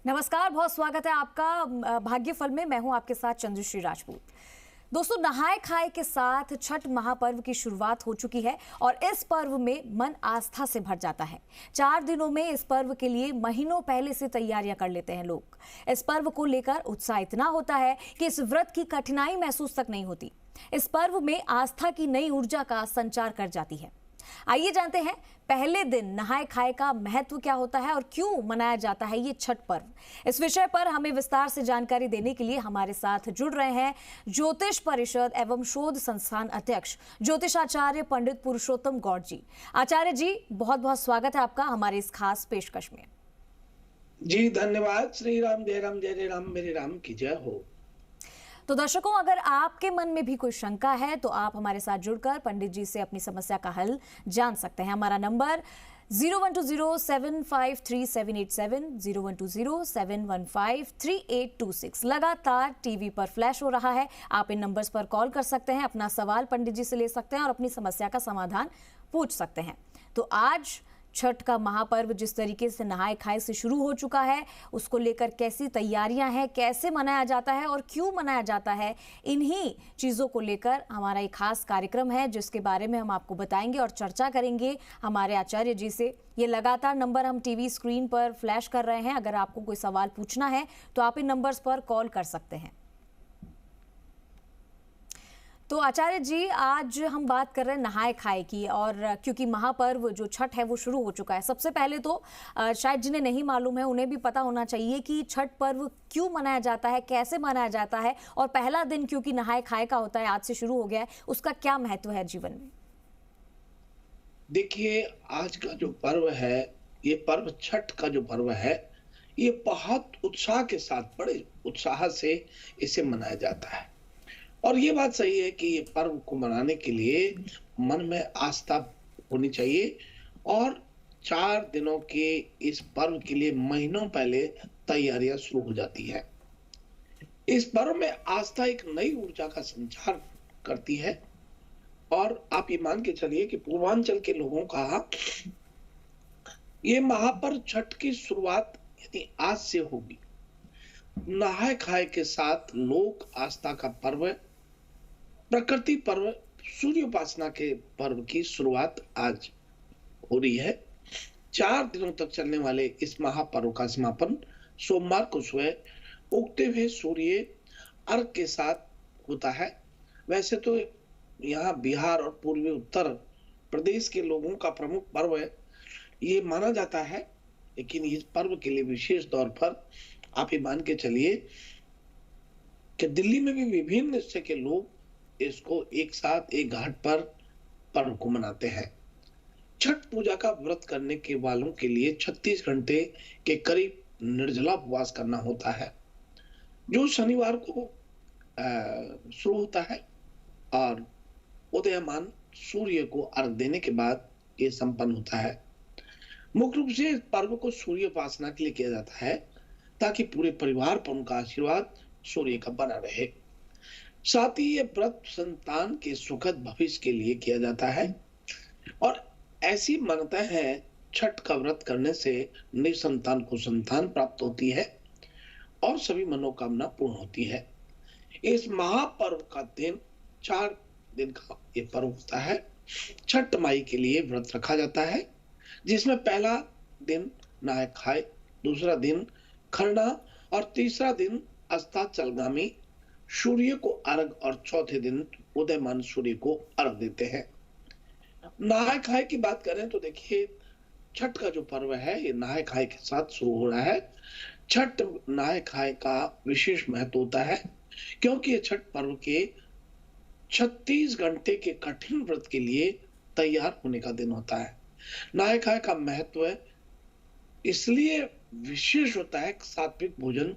नमस्कार, बहुत स्वागत है आपका भाग्यफल में। मैं हूं आपके साथ चंद्रश्री राजपूत। दोस्तों, नहाय खाए के साथ छठ महापर्व की शुरुआत हो चुकी है और इस पर्व में मन आस्था से भर जाता है। 4 दिनों में इस पर्व के लिए महीनों पहले से तैयारियां कर लेते हैं लोग। इस पर्व को लेकर उत्साह इतना होता है कि इस व्रत की कठिनाई महसूस तक नहीं होती। इस पर्व में आस्था की नई ऊर्जा का संचार कर जाती है। आइए जानते हैं पहले दिन नहाय खाए का महत्व क्या होता है और क्यों मनाया जाता है ये छठ पर्व। इस विषय पर हमें विस्तार से जानकारी देने के लिए हमारे साथ जुड़ रहे हैं ज्योतिष परिषद एवं शोध संस्थान अध्यक्ष ज्योतिषाचार्य पंडित पुरुषोत्तम गौड़ जी। आचार्य जी, बहुत बहुत स्वागत है आपका हमारे इस खास पेशकश में। जी धन्यवाद। श्री राम जय राम जय जय राम, मेरे राम की जय हो। तो दर्शकों, अगर आपके मन में भी कोई शंका है तो आप हमारे साथ जुड़कर पंडित जी से अपनी समस्या का हल जान सकते हैं। हमारा नंबर 0120753787, 0120715386 लगातार टीवी पर फ्लैश हो रहा है। आप इन नंबर्स पर कॉल कर सकते हैं, अपना सवाल पंडित जी से ले सकते हैं और अपनी समस्या का समाधान पूछ सकते हैं। तो आज छठ का महापर्व जिस तरीके से नहाय खाए से शुरू हो चुका है, उसको लेकर कैसी तैयारियां हैं, कैसे मनाया जाता है और क्यों मनाया जाता है, इन्हीं चीज़ों को लेकर हमारा एक खास कार्यक्रम है जिसके बारे में हम आपको बताएंगे और चर्चा करेंगे हमारे आचार्य जी से। ये लगातार नंबर हम टीवी स्क्रीन पर फ्लैश कर रहे हैं। अगर आपको कोई सवाल पूछना है तो आप इन नंबर्स पर कॉल कर सकते हैं। तो आचार्य जी, आज हम बात कर रहे हैं नहाय खाए की, और क्योंकि महापर्व जो छठ है वो शुरू हो चुका है। सबसे पहले तो शायद जिन्हें नहीं मालूम है उन्हें भी पता होना चाहिए कि छठ पर्व क्यों मनाया जाता है, कैसे मनाया जाता है, और पहला दिन क्योंकि नहाय खाए का होता है, आज से शुरू हो गया है, उसका क्या महत्व है जीवन में। देखिए, आज का जो पर्व है, ये पर्व छठ का जो पर्व है, ये बहुत उत्साह के साथ, बड़े उत्साह से इसे मनाया जाता है। और ये बात सही है कि ये पर्व को मनाने के लिए मन में आस्था होनी चाहिए और 4 दिनों के इस पर्व के लिए महीनों पहले तैयारियां शुरू हो जाती है। इस पर्व में आस्था एक नई ऊर्जा का संचार करती है और आप ये मान के चलिए कि पूर्वांचल के लोगों का ये महापर्व छठ की शुरुआत यदि आज से होगी। नहाय खाए के साथ लोक आस्था का पर्व, प्रकृति पर्व, सूर्य उपासना के पर्व की शुरुआत आज हो रही है। 4 दिनों तक चलने वाले इस महापर्व का समापन सोमवार को सुबह उगते हुए सूर्य अर्घ के साथ होता है। वैसे तो यहाँ बिहार और पूर्वी उत्तर प्रदेश के लोगों का प्रमुख पर्व है, ये माना जाता है, लेकिन इस पर्व के लिए विशेष तौर पर आप ये मान के चलिए कि दिल्ली में भी विभिन्न हिस्से के लोग इसको एक साथ एक घाट पर पर्व को मनाते हैं। छठ पूजा का व्रत करने के वालों के लिए 36 घंटे के करीब निर्जला उपवास करना होता है, जो शनिवार को शुरू होता है और उदयमान सूर्य को अर्घ देने के बाद ये संपन्न होता है। मुख्य रूप से इस पर्व को सूर्य उपासना के लिए किया जाता है ताकि पूरे परिवार पर उनका आशीर्वाद सूर्य का बना रहे। साथ ही ये व्रत संतान के सुखद भविष्य के लिए किया जाता है और ऐसी मान्यता है छठ का व्रत करने से निसंतान को संतान प्राप्त होती है और सभी मनोकामना पूर्ण होती है। इस महापर्व का दिन 4 दिन का ये पर्व होता है। छठ माई के लिए व्रत रखा जाता है, जिसमें पहला दिन नहाय खाए, दूसरा दिन खरना और तीसरा दिन अस्ताचलगामी सूर्य को अर्घ और चौथे दिन उदयमान सूर्य को अर्घ देते हैं। नहाय खाए की बात करें तो देखिए, छठ का जो पर्व है ये नहाय खाए के साथ शुरू हो रहा है। छठ नहाय खाए का विशेष महत्व होता है क्योंकि ये छठ पर्व के 36 घंटे के कठिन व्रत के लिए तैयार होने का दिन होता है। नहाय खाए का महत्व इसलिए विशेष होता है, सात्विक भोजन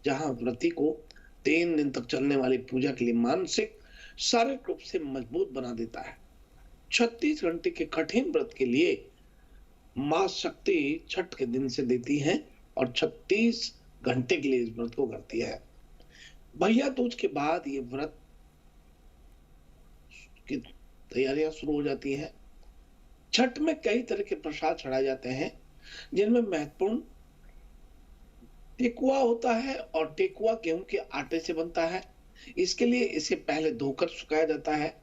जहां व्रती को 3 दिन तक चलने वाली पूजा के लिए मानसिक शारीरिक रूप से मजबूत बना देता है। 36 घंटे के कठिन व्रत के लिए मां शक्ति छठ के दिन से देती है और 36 घंटे के लिए इस व्रत को करती है। भैया दूज के बाद ये व्रत की तैयारियां शुरू हो जाती हैं। छठ में कई तरह के प्रसाद चढ़ाए जाते हैं, जिनमें महत्वपूर्ण ठेकुआ होता है और ठेकुआ गेहूं के आटे से बनता है। इसके लिए इसे पहले धोकर सुखाया जाता है,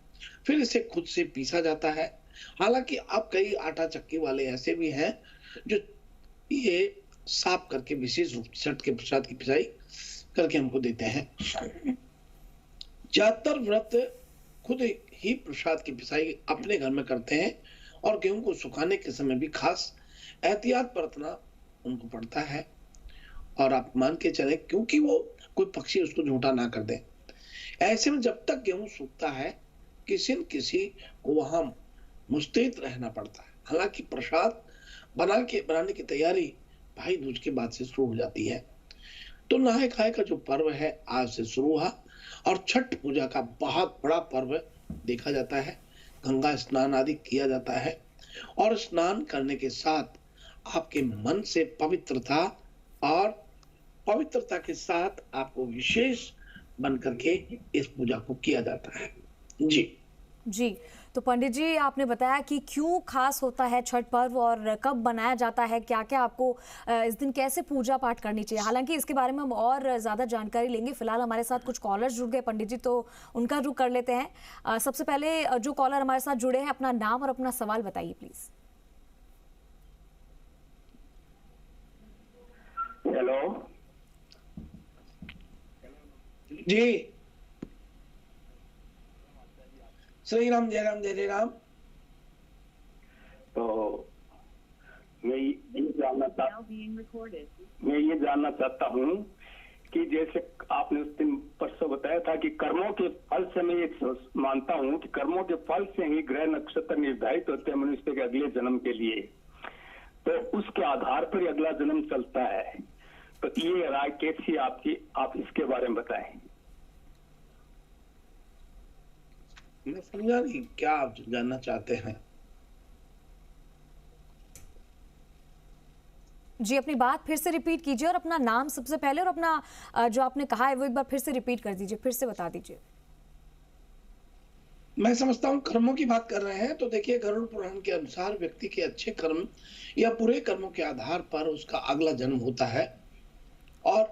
फिर इसे खुद से पीसा जाता है। हालांकि अब कई आटा चक्की वाले ऐसे भी हैं जो ये साफ करके विशेष रूप से छठ के प्रसाद की पिसाई करके हमको देते हैं। ज्यादातर व्रत खुद ही प्रसाद की पिसाई अपने घर में करते हैं और गेहूं को सुखाने के समय भी खास एहतियात बरतना उनको पड़ता है। और आप मान के चले क्योंकि वो कोई पक्षी उसको झूठा ना कर दे। ऐसे में जब तक गेहूं सूखता है किसी न किसी को वहां मुस्तैद रहना पड़ता है। हालांकि प्रसाद बनाने की तैयारी भाई दूज के बाद से शुरू हो जाती है। तो नहाय खाए का जो पर्व है आज से शुरू हुआ और छठ पूजा का बहुत बड़ा पर्व देखा जाता है। गंगा स्नान आदि किया जाता है और स्नान करने के साथ आपके मन से पवित्रता और पवित्रता के साथ आपको विशेष बन करके इस पूजा को किया जाता है। जी जी, तो पंडित जी आपने बताया कि क्यों खास होता है छठ पर्व और कब बनाया जाता है, क्या-क्या आपको इस दिन कैसे पूजा पाठ करनी चाहिए। हालांकि इसके बारे में हम और ज़्यादा जानकारी लेंगे। फिलहाल हमारे साथ कुछ कॉलर्स जुड़ गए पंडित जी, तो उनका रुख कर लेते हैं। सबसे पहले जो कॉलर हमारे साथ जुड़े हैं अपना नाम और अपना सवाल बताइए प्लीज। हेलो जी, श्री राम जय राम जय जय राम। तो मैं ये जानना चाहता हूँ कि जैसे आपने उस दिन परसों बताया था कि कर्मों के फल से मैं ये मानता हूँ कि कर्मों के फल से ही ग्रह नक्षत्र निर्धारित होते हैं मनुष्य के अगले जन्म के लिए, तो उसके आधार पर ही अगला जन्म चलता है। तो ये राय कैसी आपकी, आप इसके बारे में बताएं। मैं समझा नहीं क्या आप जानना चाहते हैं। जी अपनी बात फिर से रिपीट कीजिए और अपना नाम सबसे पहले और अपना जो आपने कहा है वो एक बार फिर से रिपीट कर दीजिए, फिर से बता दीजिए। मैं समझता हूँ कर्मों की बात कर रहे हैं तो देखिए गरुड़ पुराण के अनुसार व्यक्ति के अच्छे कर्म या बुरे कर्मों के आधार पर उसका अगला जन्म होता है। और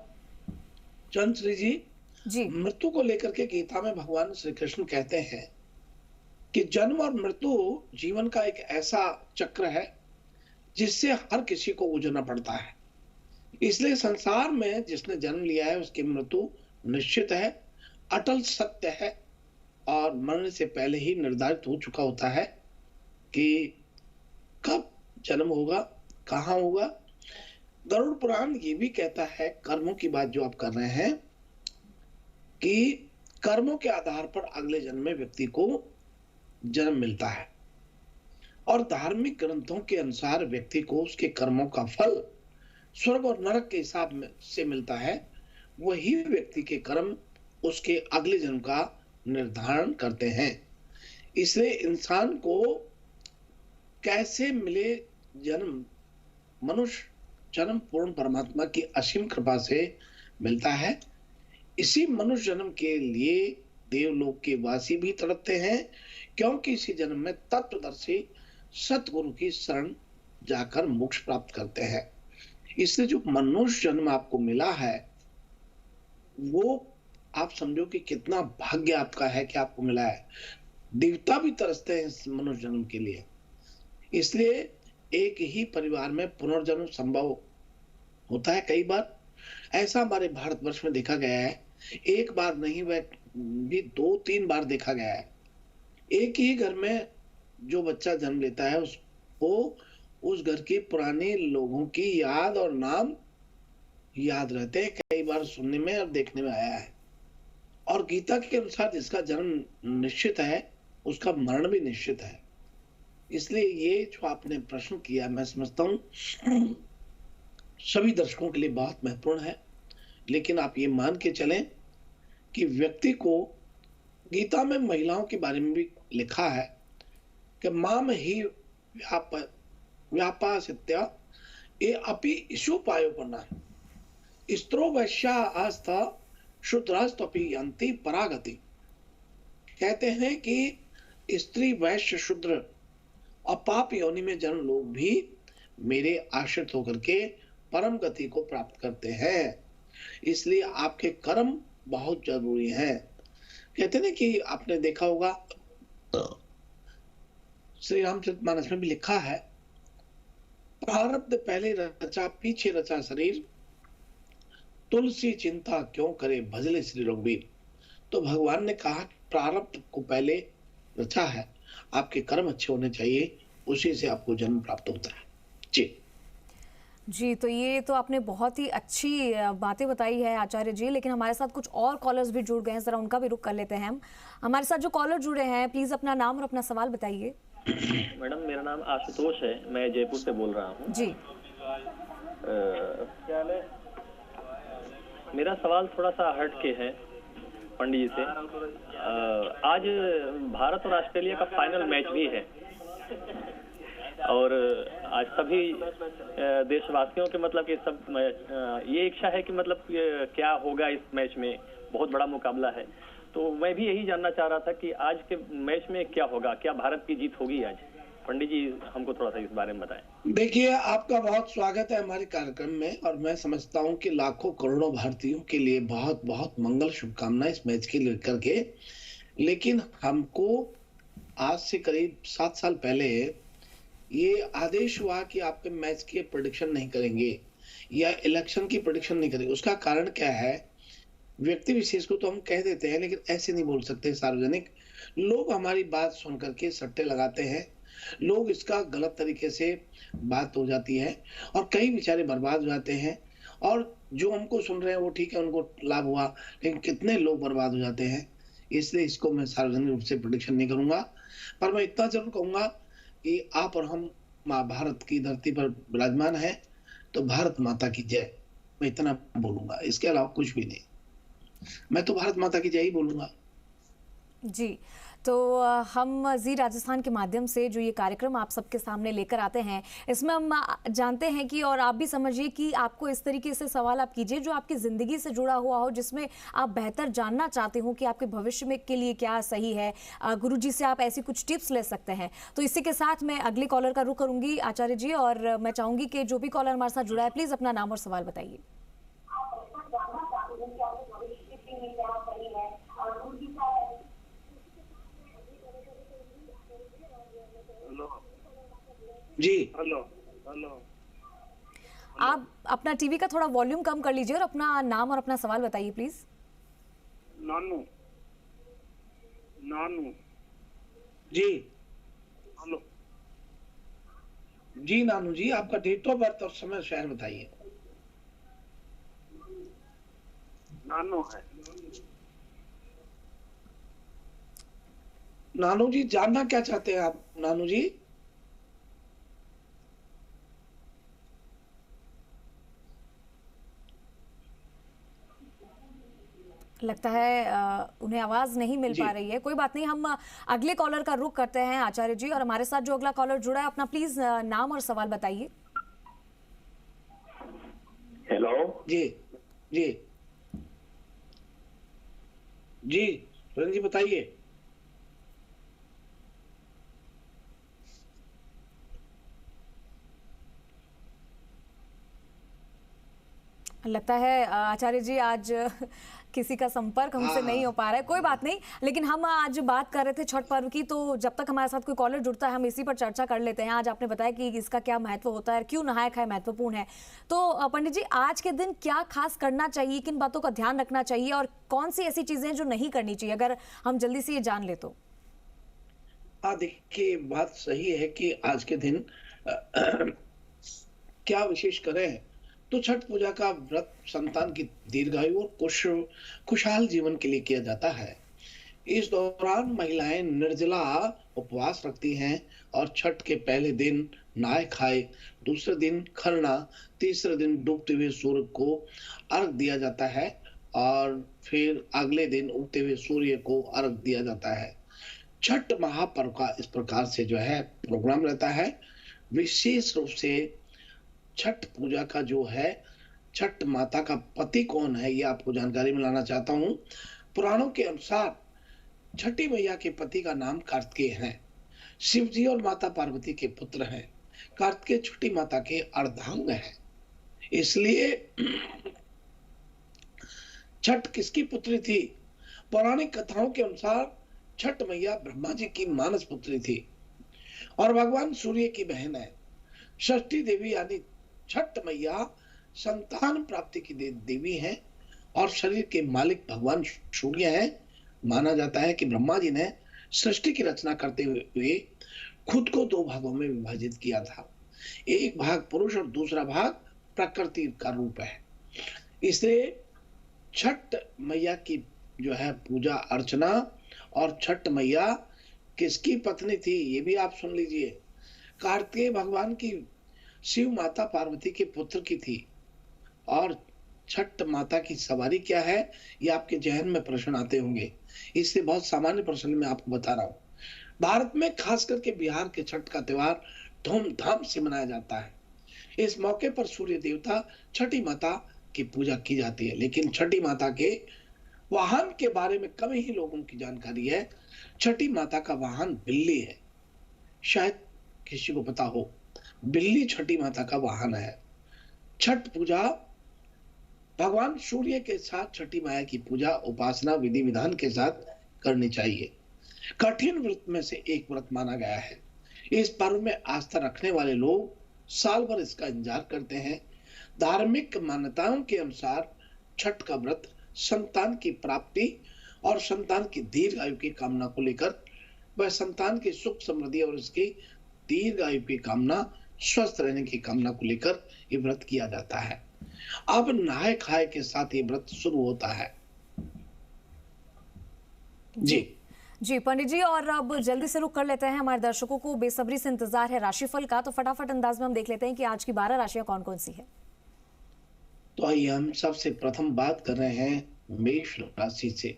चंद्र श्री जी मृत्यु को लेकर के गीता में भगवान श्री कृष्ण कहते हैं कि जन्म और मृत्यु जीवन का एक ऐसा चक्र है जिससे हर किसी को गुजरना पड़ता है। इसलिए संसार में जिसने जन्म लिया है उसकी मृत्यु निश्चित है, अटल सत्य है और मरने से पहले ही निर्धारित हो चुका होता है कि कब जन्म होगा, कहाँ होगा। गरुड़ पुराण ये भी कहता है कर्मों की बात जो आप कर रहे हैं कि कर्मों के आधार पर अगले जन्म में व्यक्ति को जन्म मिलता है और धार्मिक ग्रंथों के अनुसार व्यक्ति को उसके कर्मों का फल स्वर्ग और नरक के हिसाब से मिलता है। वही व्यक्ति के कर्म उसके अगले जन्म का निर्धारण करते हैं। इसलिए इंसान को कैसे मिले जन्म, मनुष्य जन्म पूर्ण परमात्मा की असीम कृपा से मिलता है। इसी मनुष्य जन्म के लिए देवलोक के वासी भी तड़पते हैं क्योंकि इसी जन्म में तत्वदर्शी सतगुरु की शरण जाकर मोक्ष प्राप्त करते हैं। इसलिए जो मनुष्य जन्म आपको मिला है वो आप समझो कि कितना भाग्य आपका है कि आपको मिला है। देवता भी तरसते हैं इस मनुष्य जन्म के लिए। इसलिए एक ही परिवार में पुनर्जन्म संभव होता है। कई बार ऐसा हमारे भारतवर्ष में देखा गया है, एक बार नहीं वह भी 2-3 बार देखा गया है। एक ही घर में जो बच्चा जन्म लेता है उसको उस घर के पुराने लोगों की याद और नाम याद रहते हैं। कई बार सुनने में और देखने में आया है। और गीता के अनुसार जिसका जन्म निश्चित है उसका मरण भी निश्चित है। इसलिए ये जो आपने प्रश्न किया मैं समझता हूँ सभी दर्शकों के लिए बहुत महत्वपूर्ण है। लेकिन आप ये मान के चलें कि व्यक्ति को गीता में महिलाओं के बारे में भी लिखा है कि माम ही व्यापासित्या ये अपि इशुपायोपना स्त्रो वैश्या आस्था शूद्रास्तपि यंती परागति। कहते हैं कि स्त्री वैश्य शूद्र और पाप योनि में जन्म लोग भी मेरे आश्रित होकर के परम गति को प्राप्त करते हैं। इसलिए आपके कर्म बहुत जरूरी हैं। कहते ना कि आपने देखा होगा श्री रामचरितमानस में भी लिखा है, प्रारब्ध पहले रचा पीछे रचा शरीर, तुलसी चिंता क्यों करे भजले श्री रघुवीर। तो भगवान ने कहा प्रारब्ध को पहले रचा है, आपके कर्म अच्छे होने चाहिए, उसी से आपको जन्म प्राप्त होता है। जी, तो ये तो आपने बहुत ही अच्छी बातें बताई है आचार्य जी, लेकिन हमारे साथ कुछ और कॉलर्स भी जुड़ गए हैं, जरा उनका भी रुख कर लेते हैं हम। हमारे साथ जो कॉलर जुड़े हैं, प्लीज अपना नाम और अपना सवाल बताइए। मैडम, मेरा नाम आशुतोष है, मैं जयपुर से बोल रहा हूँ जी। मेरा सवाल थोड़ा सा हट के है पंडित जी से। आज भारत और ऑस्ट्रेलिया का फाइनल मैच भी है और आज सभी देशवासियों के मतलब कि सब ये इच्छा है कि मतलब क्या होगा इस मैच में, बहुत बड़ा मुकाबला है। तो मैं भी यही जानना चाह रहा था कि आज के मैच में क्या होगा, क्या भारत की जीत होगी आज? पंडित जी हमको थोड़ा सा इस बारे में बताएं। देखिए, आपका बहुत स्वागत है हमारे कार्यक्रम में और मैं समझता हूं कि लाखों करोड़ों भारतीयों के लिए बहुत बहुत मंगल शुभकामनाएं इस मैच के लेकर के। लेकिन हमको आज से करीब 7 साल पहले ये आदेश हुआ कि आपके मैच की प्रेडिक्शन नहीं करेंगे या इलेक्शन की प्रेडिक्शन नहीं करेंगे। उसका कारण क्या है? व्यक्ति विशेष को तो हम कह देते हैं, लेकिन ऐसे नहीं बोल सकते सार्वजनिक। लोग हमारी बात सुन करके सट्टे लगाते हैं, लोग इसका गलत तरीके से बात हो जाती है और कई बेचारे बर्बाद हो जाते हैं। और जो हमको सुन रहे हैं वो ठीक है, उनको लाभ हुआ, लेकिन कितने लोग बर्बाद हो जाते हैं। इसलिए इसको मैं सार्वजनिक रूप से प्रेडिक्शन नहीं करूंगा, पर मैं इतना जरूर कहूंगा कि आप और हम माँ भारत की धरती पर विराजमान है, तो भारत माता की जय, मैं इतना बोलूंगा, इसके अलावा कुछ भी नहीं। मैं तो भारत माता की जय ही बोलूंगा। जी, तो हम जी राजस्थान के माध्यम से जो ये कार्यक्रम आप सबके सामने लेकर आते हैं, इसमें हम जानते हैं कि, और आप भी समझिए कि आपको इस तरीके से सवाल आप कीजिए जो आपकी ज़िंदगी से जुड़ा हुआ हो, जिसमें आप बेहतर जानना चाहते हो कि आपके भविष्य में के लिए क्या सही है। गुरुजी से आप ऐसी कुछ टिप्स ले सकते हैं। तो इसी के साथ मैं अगले कॉलर का रुख करूँगी आचार्य जी, और मैं चाहूँगी कि जो भी कॉलर हमारे साथ जुड़ा है, प्लीज़ अपना नाम और सवाल बताइए। जी, हेलो हेलो, आप अपना टीवी का थोड़ा वॉल्यूम कम कर लीजिए और अपना नाम और अपना सवाल बताइए please. Nanu Nanu ji, hello जी नानू जी, आपका डेट ऑफ बर्थ और समय शहर बताइए। नानू है। नानू जी, जानना क्या चाहते हैं आप नानू जी? लगता है उन्हें आवाज नहीं मिल पा रही है। कोई बात नहीं, हम अगले कॉलर का रुख करते हैं आचार्य जी, और हमारे साथ जो अगला कॉलर जुड़ा है, अपना प्लीज नाम और सवाल बताइए। हेलो जी जी जी, सुरेंद्र जी बताइए। लगता है आचार्य जी आज किसी का संपर्क हमसे नहीं हो पा रहा है। कोई बात नहीं, लेकिन हम आज बात कर रहे थे छठ पर्व की, तो जब तक हमारे साथ कोई कॉलर जुड़ता है हम इसी पर चर्चा कर लेते हैं। आज आपने बताया कि इसका क्या महत्व होता है, क्यों नहाय खाए महत्वपूर्ण है। तो पंडित जी, आज के दिन क्या खास करना चाहिए, किन बातों का ध्यान रखना चाहिए और कौन सी ऐसी चीजें जो नहीं करनी चाहिए, अगर हम जल्दी से ये जान ले तो? देखिए, बात सही है कि आज के दिन क्या विशेष करें, तो छठ पूजा का व्रत संतान की दीर्घायु और खुशहाल जीवन के लिए किया जाता है। इस दौरान महिलाएं निर्जला उपवास रखती हैं और छठ के पहले दिन नहाय खाए, दूसरे दिन खरना, तीसरे दिन डूबते हुए सूर्य को अर्घ दिया जाता है और फिर अगले दिन उगते हुए सूर्य को अर्घ दिया जाता है। छठ महापर्व का इस प्रकार से जो है प्रोग्राम रहता है। विशेष रूप से छठ पूजा का जो है, छठ माता का पति कौन है, ये आपको जानकारी में लाना चाहता हूं। पुराणों के अनुसार छठी मैया के पति का नाम कार्तिकेय है। शिव जी और माता पार्वती के पुत्र हैं। कार्तिकेय छठी माता के अर्धांग हैं। इसलिए छठ किसकी पुत्री थी? पौराणिक कथाओं के अनुसार छठ मैया ब्रह्मा जी की मानस पुत्री थी और भगवान सूर्य की बहन है। षष्ठी देवी यानी छठ मैया संतान प्राप्ति की देवी हैं और शरीर के मालिक भगवान सूर्य हैं। माना जाता है कि ब्रह्मा जी ने सृष्टि की रचना करते हुए खुद को दो भागों में विभाजित किया था। एक भाग पुरुष और दूसरा भाग प्रकृति का रूप है। इसलिए छठ मैया की जो है पूजा अर्चना, और छठ मैया किसकी पत्नी थी ये भी आप सुन लीजिए। कार्तिकेय भगवान की शिव माता पार्वती के पुत्र की थी। और छठ माता की सवारी क्या है ये आपके जहन में प्रश्न आते होंगे, इससे बहुत सामान्य प्रश्न मैं आपको बता रहा हूँ। भारत में खास करके बिहार के छठ का त्योहार धूमधाम से मनाया जाता है। इस मौके पर सूर्य देवता छठी माता की पूजा की जाती है, लेकिन छठी माता के वाहन के बारे में कम ही लोगों की जानकारी है। छठी माता का वाहन बिल्ली है, शायद किसी को पता हो, बिल्ली छठी माता का वाहन है। छठ पूजा भगवान सूर्य के साथ छठी माया की पूजा उपासना विधि विधान के साथ करनी चाहिए। कठिन व्रत में से एक व्रत माना गया है। इस पर्व में आस्था रखने वाले लोग साल भर इसका इंतजार करते हैं। धार्मिक मान्यताओं के अनुसार छठ का व्रत संतान की प्राप्ति और संतान की दीर्घ आयु की कामना को लेकर, वह संतान की सुख समृद्धि और उसकी दीर्घ आयु की कामना, स्वस्थ रहने की कामना को लेकर ये व्रत किया जाता है। अब नहाए खाए के साथ ये व्रत शुरू होता है। जी जी पंडित जी, और अब जल्दी से रुक कर लेते हैं, हमारे दर्शकों को बेसब्री से इंतजार है राशिफल का, तो फटाफट अंदाज में हम देख लेते हैं कि आज की 12 राशियां कौन कौन सी है। तो आइए हम सबसे प्रथम बात कर रहे हैं मेष राशि से।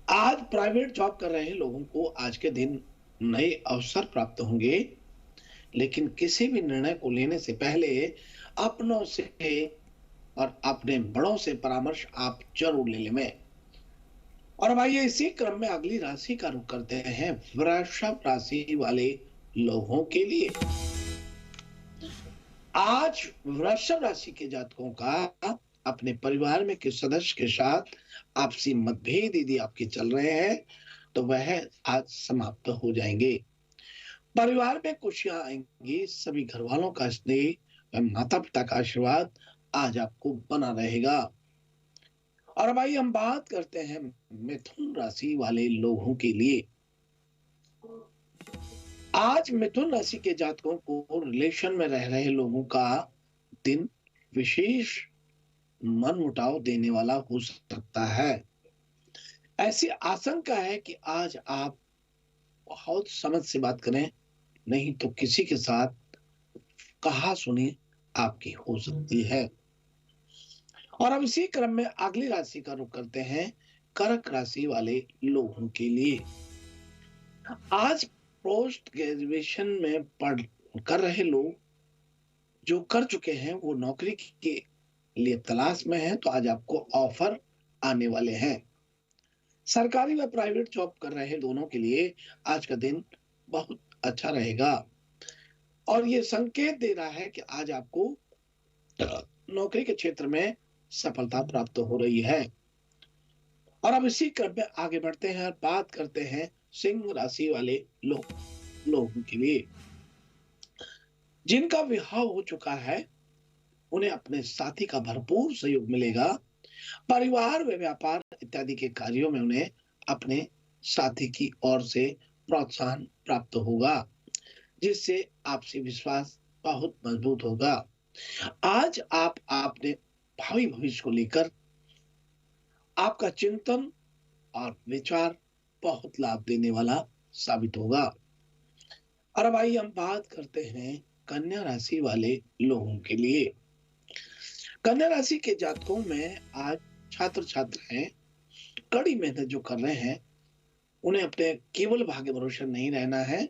आज प्राइवेट जॉब कर रहे लोगों को आज के दिन नए अवसर प्राप्त होंगे, लेकिन किसी भी निर्णय को लेने से पहले अपनों से और अपने बड़ों से परामर्श आप जरूर ले लें। और अब आइए इसी क्रम में अगली राशि का रुख करते हैं वृषभ राशि वाले लोगों के लिए। आज वृषभ राशि के जातकों का अपने परिवार में किस सदस्य के साथ आपसी मतभेद यदि आपके चल रहे हैं तो वह आज समाप्त हो जाएंगे। परिवार में खुशियां आएंगी। सभी घर वालों का स्नेह, माता पिता का आशीर्वाद आज आपको बना रहेगा। और अब आइए हम बात करते हैं मिथुन राशि वाले लोगों के लिए। आज मिथुन राशि के जातकों को रिलेशन में रह रहे लोगों का दिन विशेष मनमुटाव देने वाला हो सकता है। ऐसी आशंका है कि आज आप बहुत समझ से बात करें, नहीं तो किसी के साथ कहा सुनी आपकी हो सकती है। और अब इसी क्रम में अगली राशि का रुख करते हैं कर्क राशि वाले लोगों के लिए। आज पोस्ट ग्रेजुएशन में पढ़ कर रहे लोग जो कर चुके हैं वो नौकरी के लिए तलाश में हैं, तो आज आपको ऑफर आने वाले हैं। सरकारी व प्राइवेट जॉब कर रहे दोनों के लिए आज का दिन बहुत अच्छा रहेगा और ये संकेत दे रहा है कि आज आपको नौकरी के क्षेत्र में सफलता प्राप्त हो रही है। और अब इसी क्रम में आगे बढ़ते हैं और बात करते हैं सिंह राशि वाले लोगों के लिए। जिनका विवाह हो चुका है उन्हें अपने साथी का भरपूर सहयोग मिलेगा। परिवार व व्यापार इत्यादि के कार्यों में उन्हें अपने साथी की ओर से प्रोत्साहन प्राप्त होगा, जिससे आपसी विश्वास बहुत मजबूत होगा। आज आप अपने भावी भविष्य को लेकर आपका चिंतन और विचार बहुत लाभ देने वाला साबित होगा। और अब आइए हम बात करते हैं कन्या राशि वाले लोगों के लिए। कन्या राशि के जातकों में आज छात्र छात्राएं कड़ी मेहनत जो कर रहे हैं उन्हें अपने केवल भाग्य भरोसे नहीं रहना है।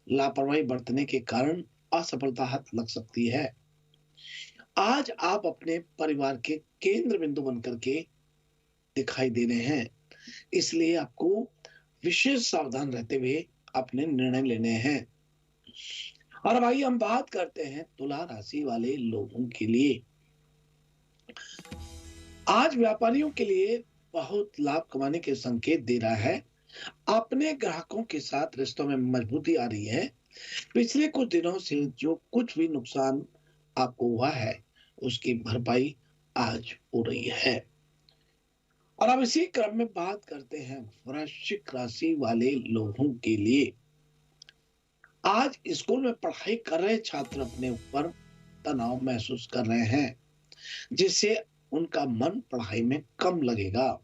लापरवाही बरतने के कारण असफलता हाथ लग सकती है। आज आप अपने परिवार के केंद्र बिंदु बनकर के दिखाई दे रहे हैं, इसलिए आपको विशेष सावधान रहते हुए अपने निर्णय लेने हैं। और अब आइए हम बात करते हैं तुला राशि वाले लोगों के लिए। आज व्यापारियों के लिए बहुत लाभ कमाने के संकेत दे रहा है। अपने ग्राहकों के साथ रिश्तों में मजबूती आ रही है। पिछले कुछ दिनों से जो कुछ भी नुकसान आपको हुआ है, उसकी भरपाई आज हो रही है। और अब इसी क्रम में बात करते हैं वृश्चिक राशि वाले लोगों के लिए। आज स्कूल में पढ़ाई कर रहे छात्र अपने ऊपर तनाव महसूस कर रहे हैं, जिससे उनका मन पढ़ाई में कम लगेगा।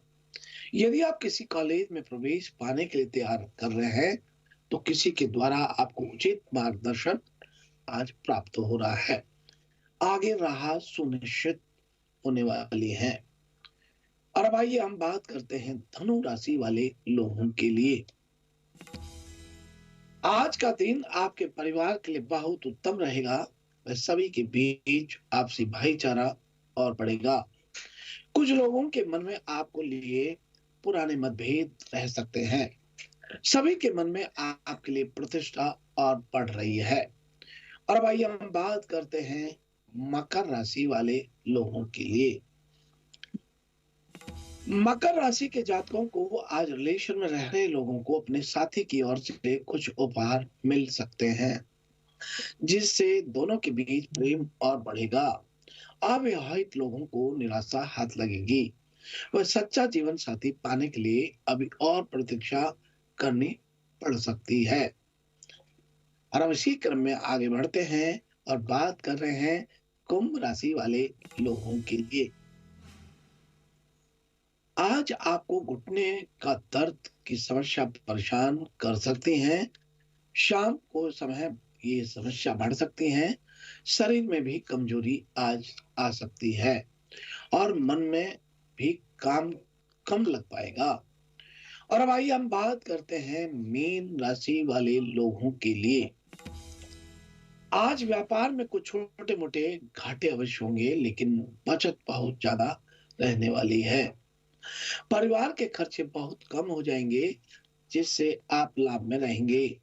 यदि आप किसी कॉलेज में प्रवेश पाने के लिए तैयार कर रहे हैं, तो किसी के द्वारा आपको उचित मार्गदर्शन आज प्राप्त हो रहा है। आगे राह सुनिश्चित होने वाली है। और अब आइए हम बात करते हैं धनु राशि वाले लोगों के लिए। आज का दिन आपके परिवार के लिए बहुत उत्तम रहेगा। वह सभी के बीच आपसी भाईचारा और बढ़ेगा। कुछ लोगों के मन में आपको लिए पुराने मतभेद रह सकते हैं। सभी के मन में आपके लिए प्रतिष्ठा और बढ़ रही है। और अब आइए हम बात करते हैं मकर राशि वाले लोगों के लिए। मकर राशि के जातकों को आज रिलेशन में रह रहे लोगों को अपने साथी की ओर से कुछ उपहार मिल सकते हैं, जिससे दोनों के बीच प्रेम और बढ़ेगा। अविवाहित लोगों को निराशा हाथ लगेगी। वह सच्चा जीवन साथी पाने के लिए अभी और प्रतीक्षा करनी पड़ सकती है। और अब इसी क्रम में आगे बढ़ते हैं और बात कर रहे हैं कुंभ राशि वाले लोगों के लिए। आज आपको घुटने का दर्द की समस्या परेशान कर सकती है। शाम को समय ये समस्या बढ़ सकती है। शरीर में भी कमजोरी आज आ सकती है और मन में भी काम कम लग पाएगा। और अब आइए हम बात करते हैं मीन राशि वाले लोगों के लिए। आज व्यापार में कुछ छोटे मोटे घाटे अवश्य होंगे, लेकिन बचत बहुत ज्यादा रहने वाली है। परिवार के खर्चे बहुत कम हो जाएंगे, जिससे आप लाभ में रहेंगे।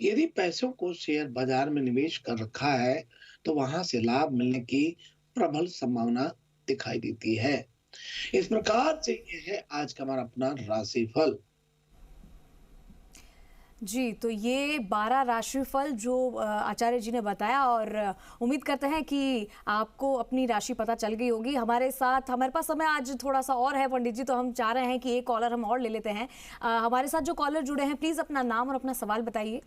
यदि पैसों को शेयर बाजार में निवेश कर रखा है, तो वहां से लाभ मिलने की प्रबल संभावना दिखाई देती है। इस प्रकार से यह है आज का हमारा अपना राशिफल। जी, तो ये 12 राशिफल जो आचार्य जी ने बताया, और उम्मीद करते हैं कि आपको अपनी राशि पता चल गई होगी। हमारे पास समय आज थोड़ा सा और है पंडित जी, तो हम चाह रहे हैं कि एक कॉलर हम और ले लेते हैं। हमारे साथ जो कॉलर जुड़े हैं, प्लीज अपना नाम और अपना सवाल बताइए।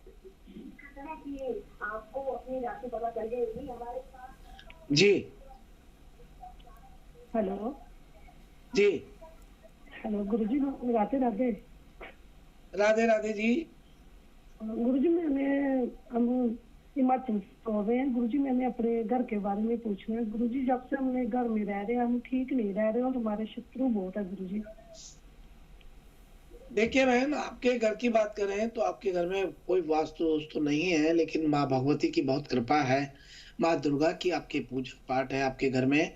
आपको अपनी राशि पता चल गई होगी हमारे साथ। जी हेलो जी, हेलो गुरुजी, राधे राधे। राधे राधे जी। गुरुजी, हम हिमाचल से हो रहे हैं। गुरुजी, मैंने अपने घर के बारे में पूछना है। गुरुजी, जब से हमने घर में रह रहे हैं, हम ठीक नहीं रह रहे और हमारे शत्रु बहुत है। गुरुजी देखिए बहन, आपके घर की बात करें तो आपके घर में कोई वास्तु तो नहीं है, लेकिन माँ भगवती की बहुत कृपा है। माँ दुर्गा की आपके पूजा पाठ है आपके घर में,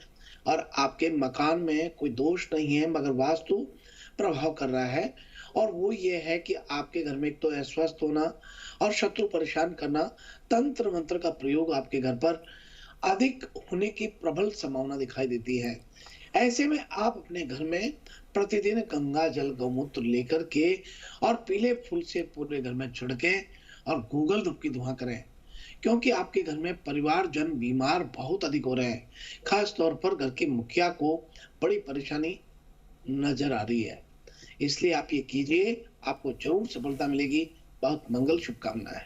और आपके मकान में कोई दोष नहीं है, मगर वास्तु प्रभाव कर रहा है। और वो ये है कि आपके घर में एक तो अस्वस्थ होना और शत्रु परेशान करना, तंत्र मंत्र का प्रयोग आपके घर पर अधिक होने की प्रबल संभावना दिखाई देती है। ऐसे में आप अपने घर में प्रतिदिन गंगा जल गौमूत्र लेकर के और पीले फूल से पूरे घर में छिड़के और गूगल धूप की धुआं करें, क्योंकि आपके घर में परिवारजन बीमार बहुत अधिक हो रहे हैं। खास तौर पर घर के मुखिया को बड़ी परेशानी नजर आ रही है। इसलिए आप ये कीजिए, आपको जरूर सफलता मिलेगी। बहुत मंगल शुभकामनाएं।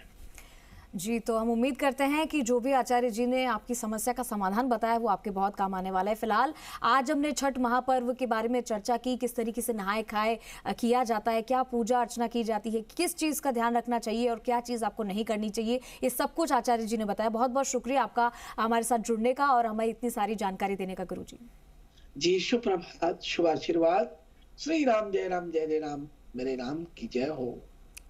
जी, तो हम उम्मीद करते हैं कि जो भी आचार्य जी ने आपकी समस्या का समाधान बताया वो आपके बहुत काम आने वाला है। फिलहाल आज हमने छठ महापर्व के बारे में चर्चा की, किस तरीके से नहाए खाए किया जाता है, क्या पूजा अर्चना की जाती है, किस चीज़ का ध्यान रखना चाहिए और क्या चीज़ आपको नहीं करनी चाहिए, ये सब कुछ आचार्य जी ने बताया। बहुत बहुत शुक्रिया आपका हमारे साथ जुड़ने का और हमें इतनी सारी जानकारी देने का। गुरु जी शुभ प्रभात, शुभ आशीर्वाद। श्री राम जय राम, जय जय राम, मेरे राम की जय हो।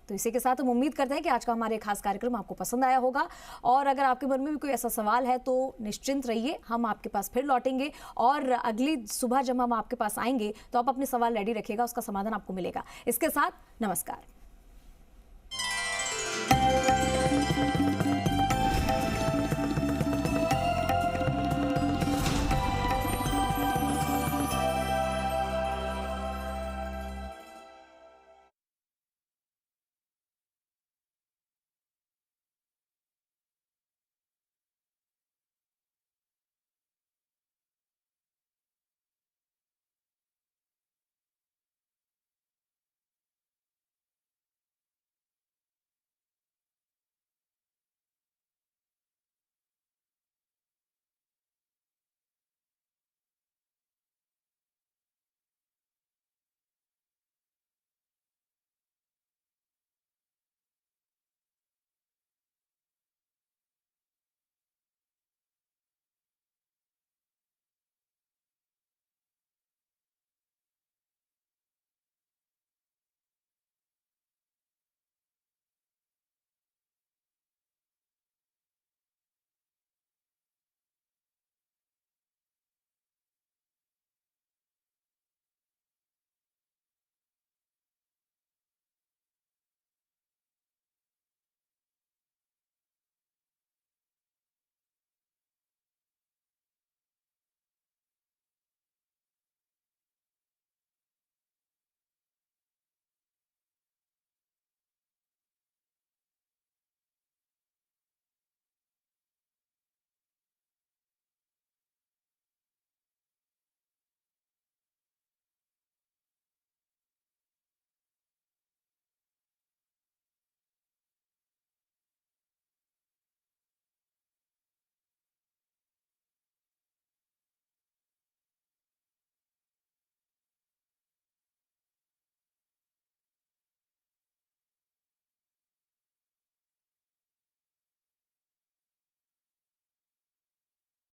तो इसी के साथ हम उम्मीद करते हैं कि आज का हमारे खास कार्यक्रम आपको पसंद आया होगा, और अगर आपके मन में भी कोई ऐसा सवाल है तो निश्चिंत रहिए, हम आपके पास फिर लौटेंगे और अगली सुबह जब हम आपके पास आएंगे तो आप अपने सवाल रेडी रखिएगा, उसका समाधान आपको मिलेगा। इसके साथ नमस्कार।